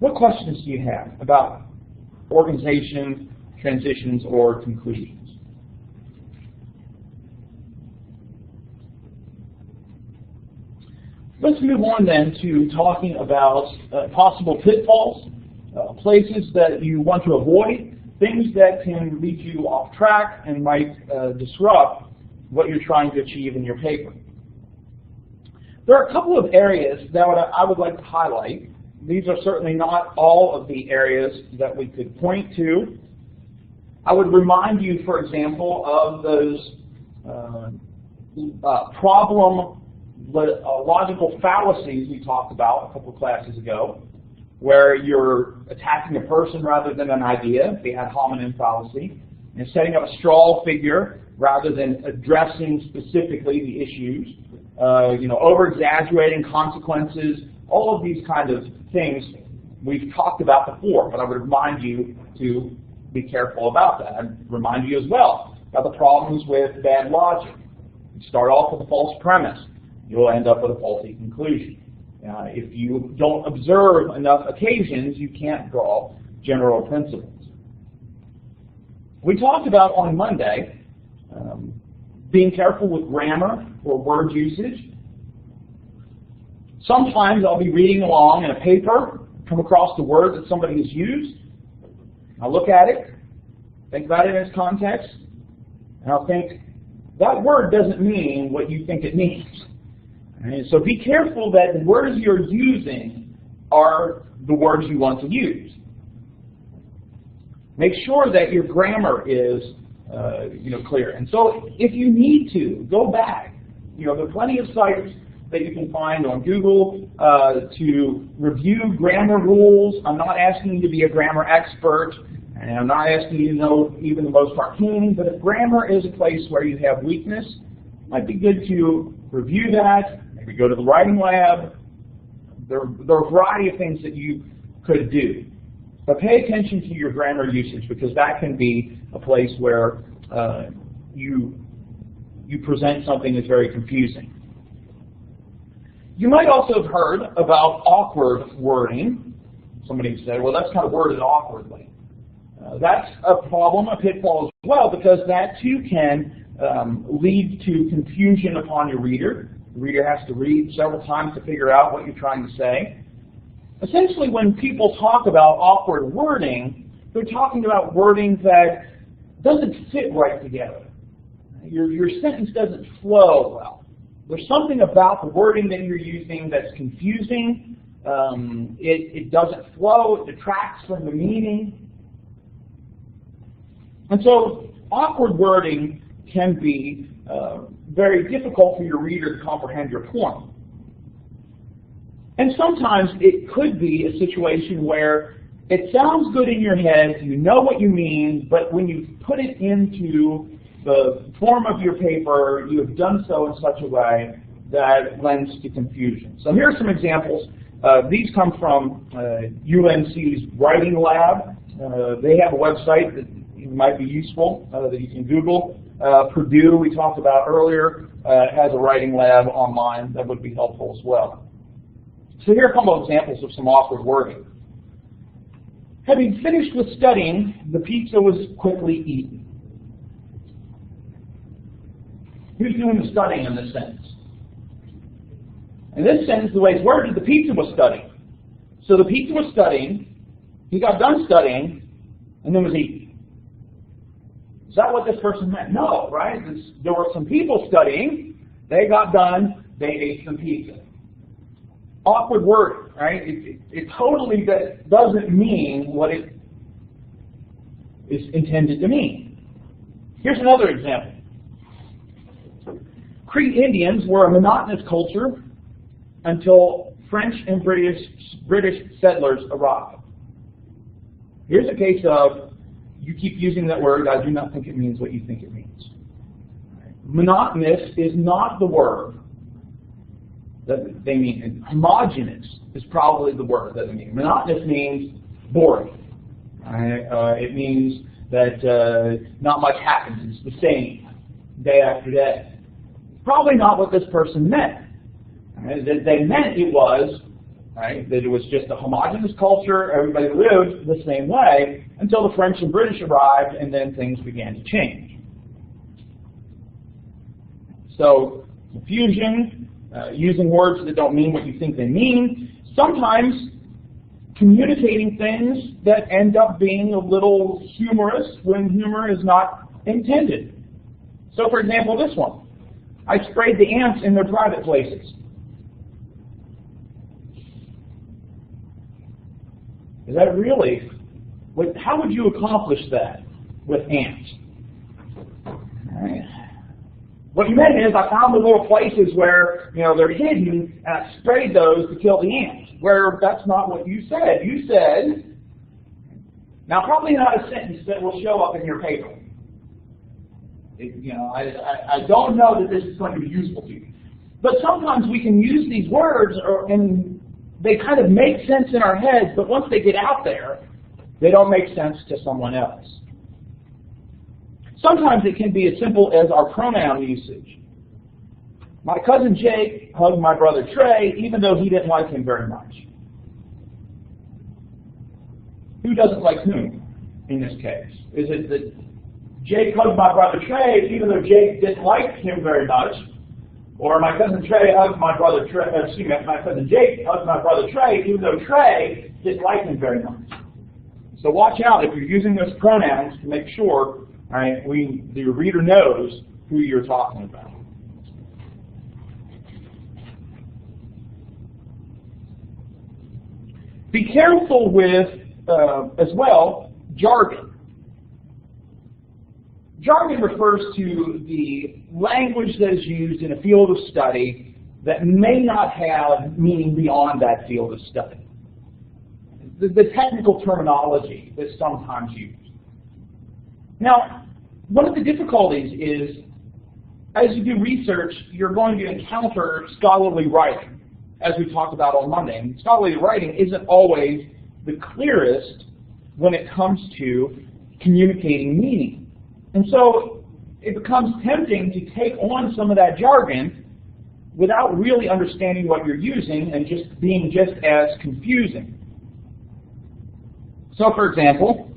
What questions do you have about organization, transitions, or conclusions? Let's move on then to talking about possible pitfalls, places that you want to avoid, things that can lead you off track and might disrupt what you're trying to achieve in your paper. There are a couple of areas that I would like to highlight. These are certainly not all of the areas that we could point to. I would remind you, for example, of those logical fallacies we talked about a couple of classes ago, where you're attacking a person rather than an idea, the ad hominem fallacy, and setting up a straw figure rather than addressing specifically the issues, over-exaggerating consequences, all of these kind of things we've talked about before, but I would remind you to be careful about that. I'd remind you as well about the problems with bad logic. You start off with a false premise, you'll end up with a faulty conclusion. If you don't observe enough occasions, you can't draw general principles. We talked about on Monday being careful with grammar or word usage. Sometimes I'll be reading along in a paper, come across the word that somebody has used. I'll look at it, think about it in its context, and I'll think, that word doesn't mean what you think it means. And so be careful that the words you're using are the words you want to use. Make sure that your grammar is clear. And so if you need to, go back. There are plenty of sites that you can find on Google to review grammar rules. I'm not asking you to be a grammar expert, and I'm not asking you to know even the most arcane, but if grammar is a place where you have weakness, it might be good to review that, maybe go to the writing lab. There are a variety of things that you could do. But pay attention to your grammar usage, because that can be a place where you present something that's very confusing. You might also have heard about awkward wording. Somebody said, well, that's kind of worded awkwardly. That's a problem, a pitfall as well, because that too can lead to confusion upon your reader. The reader has to read several times to figure out what you're trying to say. Essentially, when people talk about awkward wording, they're talking about wording that doesn't fit right together. Your sentence doesn't flow well. There's something about the wording that you're using that's confusing. It doesn't flow. It detracts from the meaning. And so awkward wording can be very difficult for your reader to comprehend your point. And sometimes it could be a situation where it sounds good in your head, you know what you mean, but when you put it into the form of your paper, you have done so in such a way that lends to confusion. So here are some examples. These come from UNC's Writing Lab. They have a website that might be useful that you can Google. Purdue, we talked about earlier, has a writing lab online that would be helpful as well. So here are a couple of examples of some awkward wording. Having finished with studying, the pizza was quickly eaten. Who's doing the studying in this sentence? In this sentence, the way it's worded, the pizza was studying. So the pizza was studying, he got done studying, and then was eating. Is that what this person meant? No, right? There were some people studying, they got done, they ate some pizza. Awkward word, right? It totally doesn't mean what it is intended to mean. Here's another example. Crete Indians were a monotonous culture until French and British settlers arrived. Here's a case of, you keep using that word, I do not think it means what you think it means. Monotonous is not the word that they mean. And homogeneous is probably the word that they mean. Monotonous means boring. It means that not much happens. It's the same day after day. Probably not what this person meant. They meant it was right? That it was just a homogeneous culture, everybody lived the same way until the French and British arrived, and then things began to change. So confusion, using words that don't mean what you think they mean, sometimes communicating things that end up being a little humorous when humor is not intended. So for example, this one, I sprayed the ants in their private places. Is that really? How would you accomplish that with ants? All right. What you meant is I found the little places where they're hidden, and I sprayed those to kill the ants. Where that's not what you said. You said, now probably not a sentence that will show up in your paper. I don't know that this is going to be useful to you. But sometimes we can use these words and they kind of make sense in our heads, but once they get out there, they don't make sense to someone else. Sometimes it can be as simple as our pronoun usage. My cousin Jake hugged my brother Trey, even though he didn't like him very much. Who doesn't like whom in this case? Is it that Jake hugged my brother Trey, even though Jake didn't like him very much? Or my cousin Trey hugged my brother Trey, my cousin Jake hugged my brother Trey, even though Trey didn't like him very much. So watch out if you're using those pronouns to make sure the reader knows who you're talking about. Be careful with, as well, jargon. Jargon refers to the language that is used in a field of study that may not have meaning beyond that field of study. The technical terminology is sometimes used. Now, one of the difficulties is, as you do research, you're going to encounter scholarly writing, as we talked about on Monday. And scholarly writing isn't always the clearest when it comes to communicating meaning. And so it becomes tempting to take on some of that jargon without really understanding what you're using and just being just as confusing. So for example,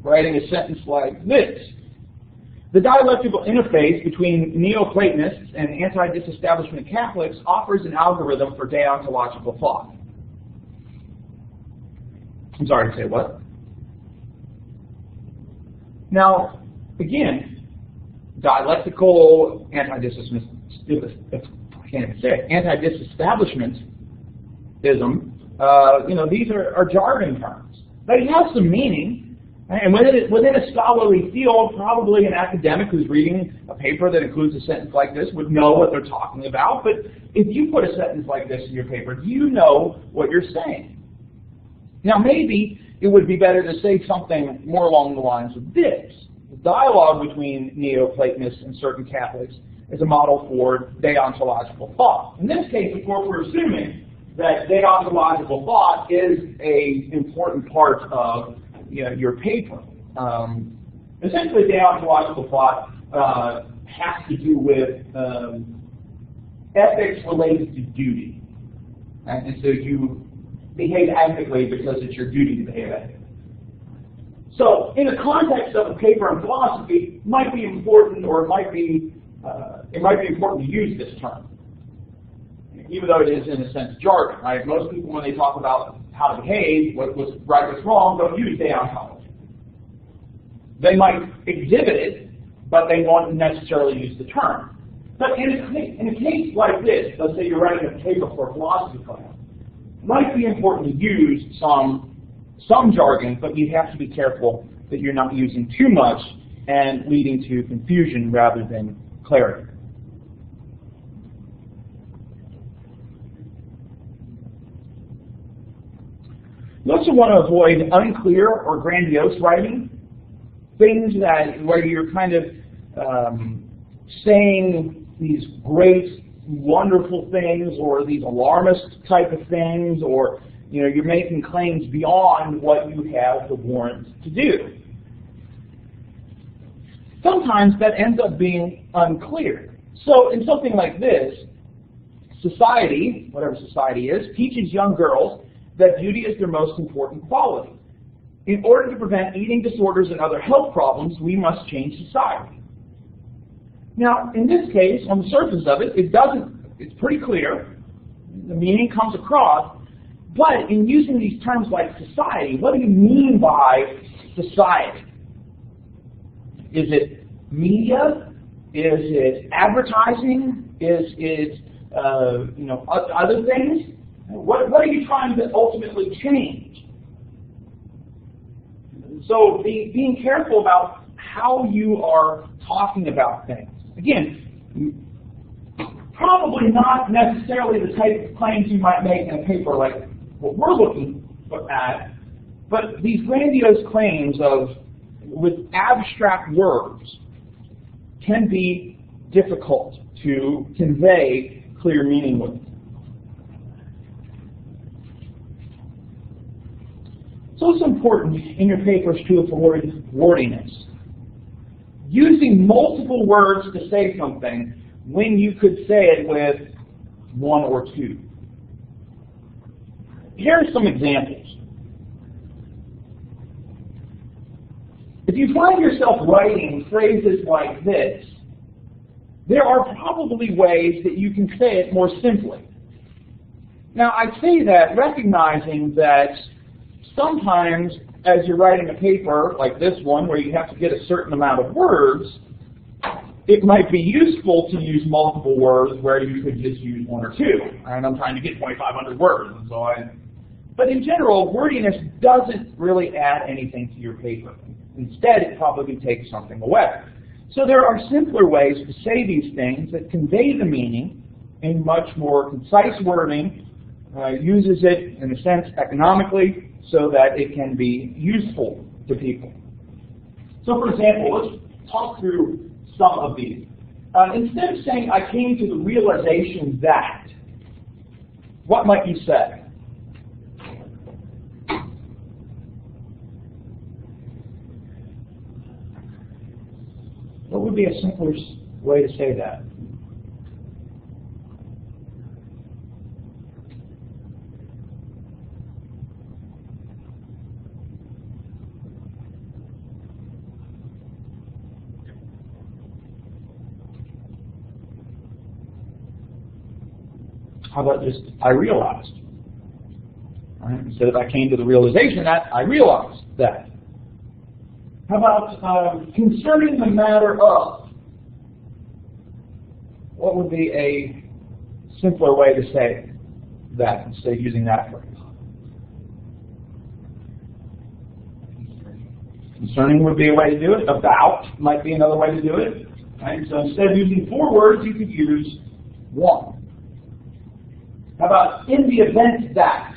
writing a sentence like this: the dialectical interface between Neoplatonists and anti-disestablishment Catholics offers an algorithm for deontological thought. I'm sorry to say what? Now, again, dialectical anti-disestablishmentism, these are jargon terms. They have some meaning, and within a scholarly field, probably an academic who's reading a paper that includes a sentence like this would know what they're talking about. But if you put a sentence like this in your paper, you know what you're saying. Now, maybe it would be better to say something more along the lines of this: the dialogue between Neoplatonists and certain Catholics is a model for deontological thought. In this case, of course, we're assuming that deontological thought is an important part of your paper. Essentially, deontological thought has to do with ethics related to duty. And so you behave ethically because it's your duty to behave ethically. So in the context of a paper in philosophy, it might be important, or it might be important to use this term, even though it is in a sense jargon. Right? Most people, when they talk about how to behave, what's right, what's wrong, don't use deontology. They might exhibit it, but they won't necessarily use the term. But in a case like this, let's say you're writing a paper for a philosophy class, it might be important to use some jargon, but you have to be careful that you're not using too much and leading to confusion rather than clarity. You also want to avoid unclear or grandiose writing, things where you're kind of saying these great, wonderful things, or these alarmist type of things, or you're making claims beyond what you have the warrant to do. Sometimes that ends up being unclear. So in something like this, society, whatever society is, teaches young girls that beauty is their most important quality. In order to prevent eating disorders and other health problems, we must change society. Now, in this case, on the surface of it, it's pretty clear. The meaning comes across. But in using these terms like society, what do you mean by society? Is it media? Is it advertising? Is it other things? What are you trying to ultimately change? So being careful about how you are talking about things. Again, probably not necessarily the type of claims you might make in a paper like what we're looking at, but these grandiose claims with abstract words can be difficult to convey clear meaning with. So it's important in your papers to avoid wordiness. Using multiple words to say something when you could say it with one or two. Here are some examples. If you find yourself writing phrases like this, there are probably ways that you can say it more simply. Now, I say that recognizing that sometimes as you're writing a paper like this one where you have to get a certain amount of words, it might be useful to use multiple words where you could just use one or two. And I'm trying to get 2,500 words. But in general, wordiness doesn't really add anything to your paper. Instead, it probably takes something away. So there are simpler ways to say these things that convey the meaning in much more concise wording, uses it, in a sense, economically, so that it can be useful to people. So, for example, let's talk through some of these. Instead of saying, I came to the realization that, what might you say? What would be a simpler way to say that? How about just, I realized? Right? Instead of I came to the realization that, I realized that. How about concerning the matter of? What would be a simpler way to say that instead of using that phrase? Concerning would be a way to do it. About might be another way to do it. Right? So instead of using 4 words, you could use 1. How about in the event that?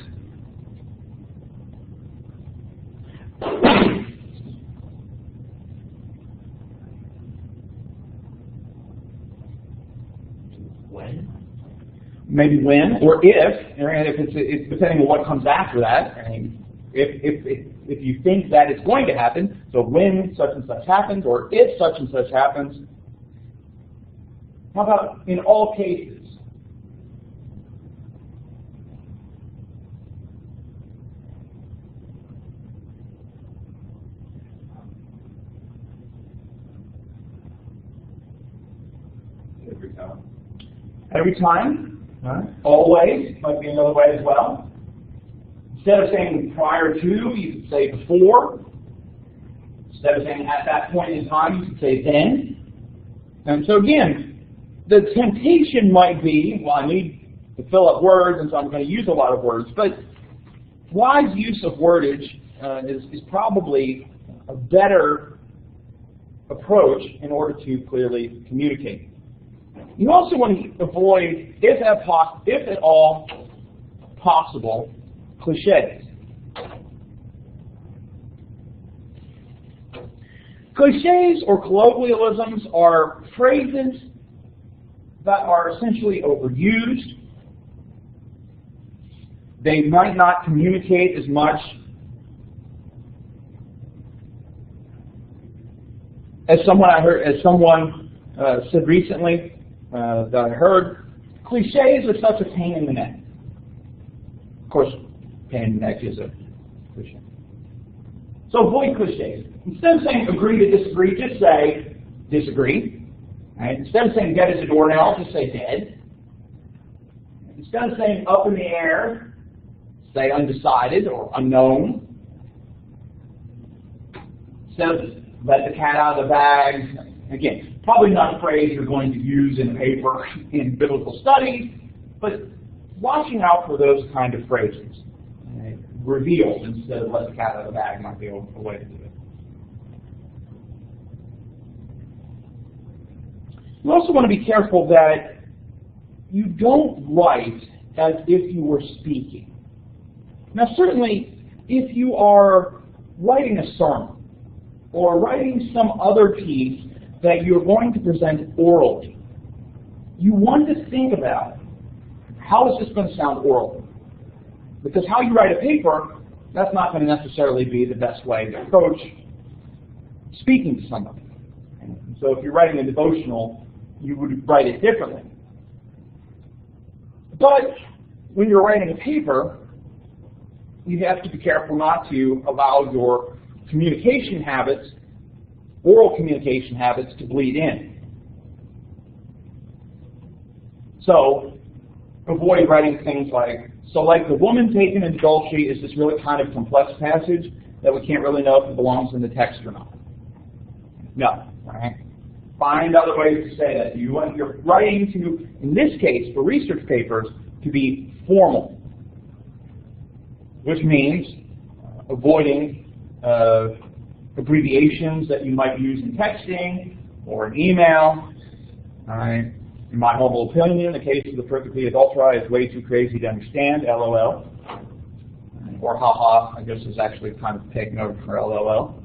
When? Maybe when or if, and if it's depending on what comes after that. I mean, if you think that it's going to happen, so when such and such happens, or if such and such happens. How about in all cases? Every time, always might be another way as well. Instead of saying prior to, you could say before. Instead of saying at that point in time, you could say then. And so again, the temptation might be, well, I need to fill up words, and so I'm going to use a lot of words. But wise use of wordage is probably a better approach in order to clearly communicate. You also want to avoid, if at all possible, cliches. Cliches or colloquialisms are phrases that are essentially overused. They might not communicate as much as someone said recently that I heard. cliches are such a pain in the neck. Of course, pain in the neck is a cliche. So avoid cliches. Instead of saying agree to disagree, just say disagree. Right? Instead of saying dead as a doornail, just say dead. Instead of saying up in the air, say undecided or unknown. Instead of let the cat out of the bag, again, probably not a phrase you're going to use in a paper in biblical studies, but watching out for those kind of phrases. Right? Revealed instead of let the cat out of the bag might be a way to do it. You also want to be careful that you don't write as if you were speaking. Now certainly, if you are writing a sermon or writing some other piece that you're going to present orally, you want to think about how is this going to sound orally? Because how you write a paper, that's not going to necessarily be the best way to approach speaking to somebody. And so if you're writing a devotional, you would write it differently. But when you're writing a paper, you have to be careful not to allow your communication habits, oral communication habits, to bleed in. So avoid writing things like, so like the woman taken in adultery is this really kind of complex passage that we can't really know if it belongs in the text or not. No, right? Find other ways to say that. You want your writing to, in this case, for research papers, to be formal, which means avoiding abbreviations that you might use in texting or an email. All right. In my humble opinion, the case of the perfectly adulterated is way too crazy to understand, LOL. Or haha, I guess is actually kind of taken over for LOL.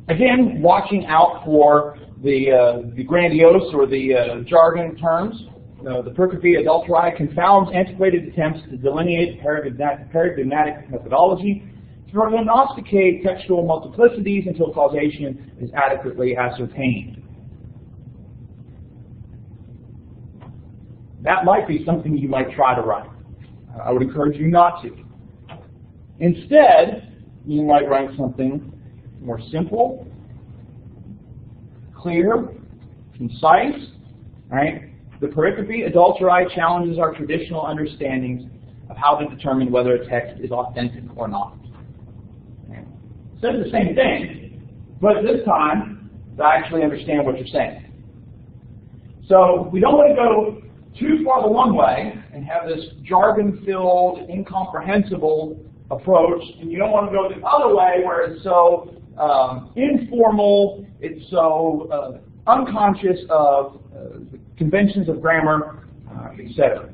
Again, watching out for the grandiose or the jargon terms. The Percopy Adulterae confounds antiquated attempts to delineate paradigmatic methodology to prognosticate textual multiplicities until causation is adequately ascertained. That might be something you might try to write. I would encourage you not to. Instead, you might write something more simple, clear, concise, right? The Pericope Adulterae challenges our traditional understandings of how to determine whether a text is authentic or not. It says the same thing, but this time, I actually understand what you're saying. So we don't want to go too far the one way and have this jargon-filled, incomprehensible approach, and you don't want to go the other way where it's so informal, it's so unconscious of conventions of grammar, etc.